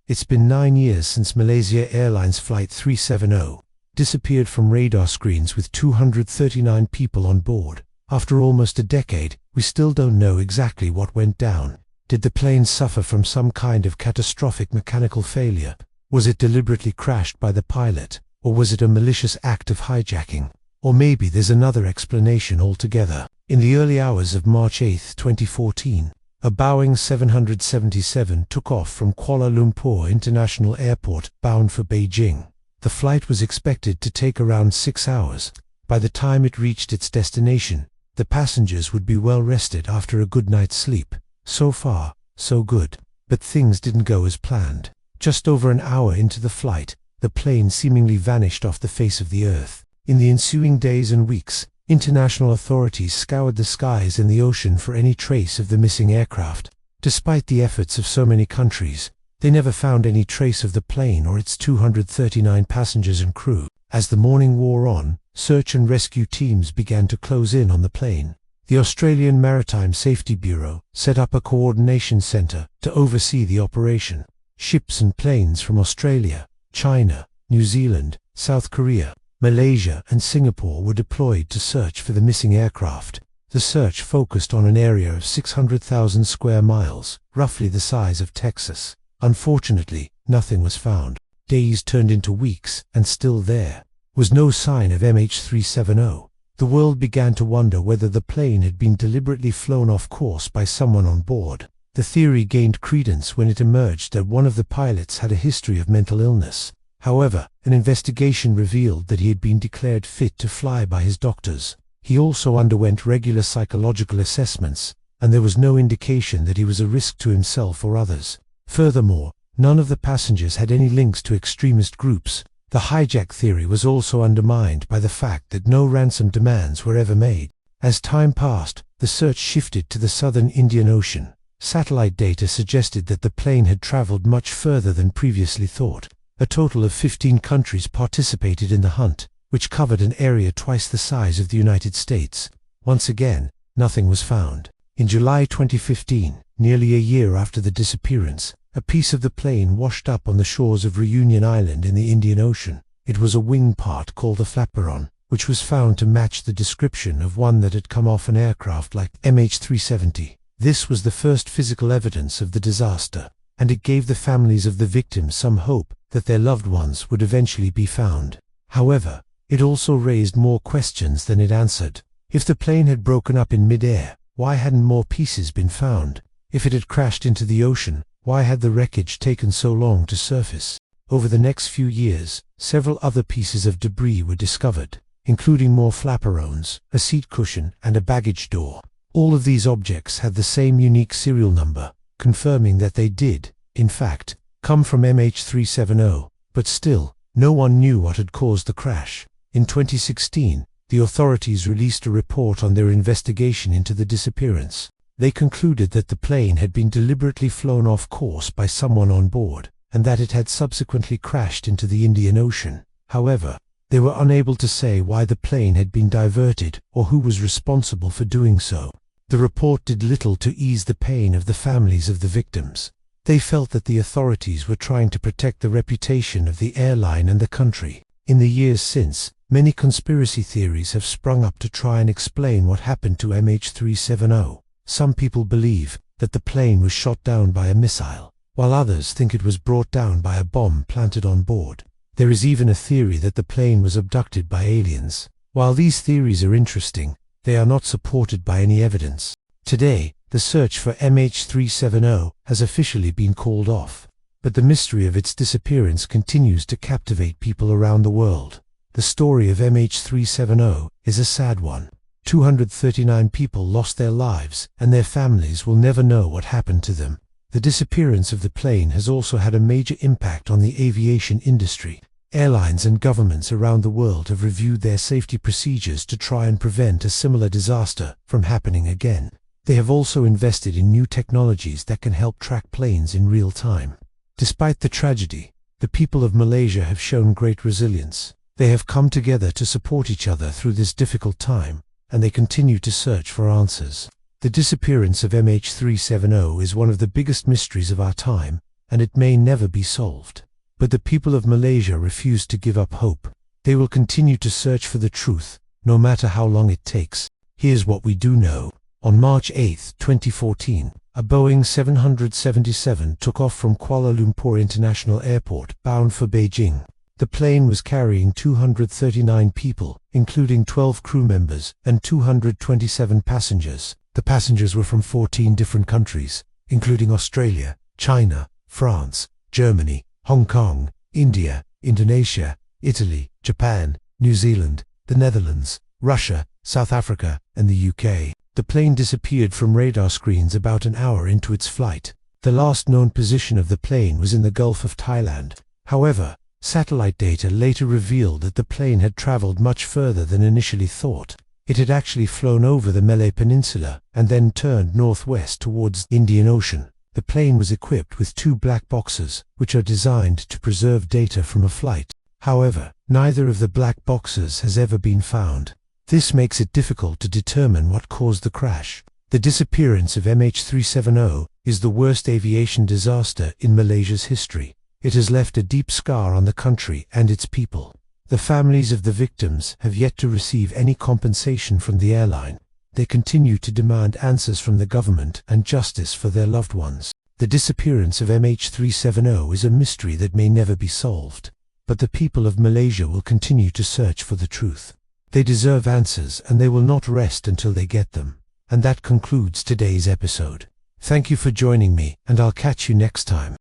It's been 9 years since Malaysia Airlines Flight 370 disappeared from radar screens with 239 people on board. After almost a decade, we still don't know exactly what went down. Did the plane suffer from some kind of catastrophic mechanical failure? Was it deliberately crashed by the pilot? Or was it a malicious act of hijacking? Or maybe there's another explanation altogether. In the early hours of March 8, 2014, a Boeing 777 took off from Kuala Lumpur International Airport, bound for Beijing. The flight was expected to take around 6 hours. By the time it reached its destination, the passengers would be well rested after a good night's sleep. So far, so good. But things didn't go as planned. Just over an hour into the flight, the plane seemingly vanished off the face of the earth. In the ensuing days and weeks, international authorities scoured the skies and the ocean for any trace of the missing aircraft. Despite the efforts of so many countries, they never found any trace of the plane or its 239 passengers and crew. As the morning wore on, search and rescue teams began to close in on the plane. The Australian Maritime Safety Bureau set up a coordination centre to oversee the operation. Ships and planes from Australia, China, New Zealand, South Korea, Malaysia and Singapore were deployed to search for the missing aircraft. The search focused on an area of 600,000 square miles, roughly the size of Texas. Unfortunately, nothing was found. Days turned into weeks, and still there was no sign of MH370. The world began to wonder whether the plane had been deliberately flown off course by someone on board. The theory gained credence when it emerged that one of the pilots had a history of mental illness. However, an investigation revealed that he had been declared fit to fly by his doctors. He also underwent regular psychological assessments, and there was no indication that he was a risk to himself or others. Furthermore, none of the passengers had any links to extremist groups. The hijack theory was also undermined by the fact that no ransom demands were ever made. As time passed, the search shifted to the southern Indian Ocean. Satellite data suggested that the plane had traveled much further than previously thought. A total of 15 countries participated in the hunt, which covered an area twice the size of the United States. Once again, nothing was found. In July 2015, nearly a year after the disappearance, a piece of the plane washed up on the shores of Reunion Island in the Indian Ocean. It was a wing part called a flaperon, which was found to match the description of one that had come off an aircraft like MH370. This was the first physical evidence of the disaster, and it gave the families of the victims some hope that their loved ones would eventually be found. However, it also raised more questions than it answered. If the plane had broken up in mid-air, why hadn't more pieces been found? If it had crashed into the ocean, why had the wreckage taken so long to surface? Over the next few years, several other pieces of debris were discovered, including more flaperons, a seat cushion, and a baggage door. All of these objects had the same unique serial number, confirming that they did, in fact, come from MH370, but still, no one knew what had caused the crash. In 2016, the authorities released a report on their investigation into the disappearance. They concluded that the plane had been deliberately flown off course by someone on board, and that it had subsequently crashed into the Indian Ocean. However, they were unable to say why the plane had been diverted or who was responsible for doing so. The report did little to ease the pain of the families of the victims. They felt that the authorities were trying to protect the reputation of the airline and the country. In the years since, many conspiracy theories have sprung up to try and explain what happened to MH370. Some people believe that the plane was shot down by a missile, while others think it was brought down by a bomb planted on board. There is even a theory that the plane was abducted by aliens. While these theories are interesting, they are not supported by any evidence. Today, the search for MH370 has officially been called off, but the mystery of its disappearance continues to captivate people around the world. The story of MH370 is a sad one. 239 people lost their lives, and their families will never know what happened to them. The disappearance of the plane has also had a major impact on the aviation industry. Airlines and governments around the world have reviewed their safety procedures to try and prevent a similar disaster from happening again. They have also invested in new technologies that can help track planes in real time. Despite the tragedy, the people of Malaysia have shown great resilience. They have come together to support each other through this difficult time, and they continue to search for answers. The disappearance of MH370 is one of the biggest mysteries of our time, and it may never be solved. But the people of Malaysia refuse to give up hope. They will continue to search for the truth, no matter how long it takes. Here's what we do know. On March 8, 2014, a Boeing 777 took off from Kuala Lumpur International Airport, bound for Beijing. The plane was carrying 239 people, including 12 crew members and 227 passengers. The passengers were from 14 different countries, including Australia, China, France, Germany, Hong Kong, India, Indonesia, Italy, Japan, New Zealand, the Netherlands, Russia, South Africa, and the UK. The plane disappeared from radar screens about an hour into its flight. The last known position of the plane was in the Gulf of Thailand. However, satellite data later revealed that the plane had traveled much further than initially thought. It had actually flown over the Malay Peninsula and then turned northwest towards the Indian Ocean. The plane was equipped with 2 black boxes, which are designed to preserve data from a flight. However, neither of the black boxes has ever been found. This makes it difficult to determine what caused the crash. The disappearance of MH370 is the worst aviation disaster in Malaysia's history. It has left a deep scar on the country and its people. The families of the victims have yet to receive any compensation from the airline. They continue to demand answers from the government and justice for their loved ones. The disappearance of MH370 is a mystery that may never be solved. But the people of Malaysia will continue to search for the truth. They deserve answers, and they will not rest until they get them. And that concludes today's episode. Thank you for joining me, and I'll catch you next time.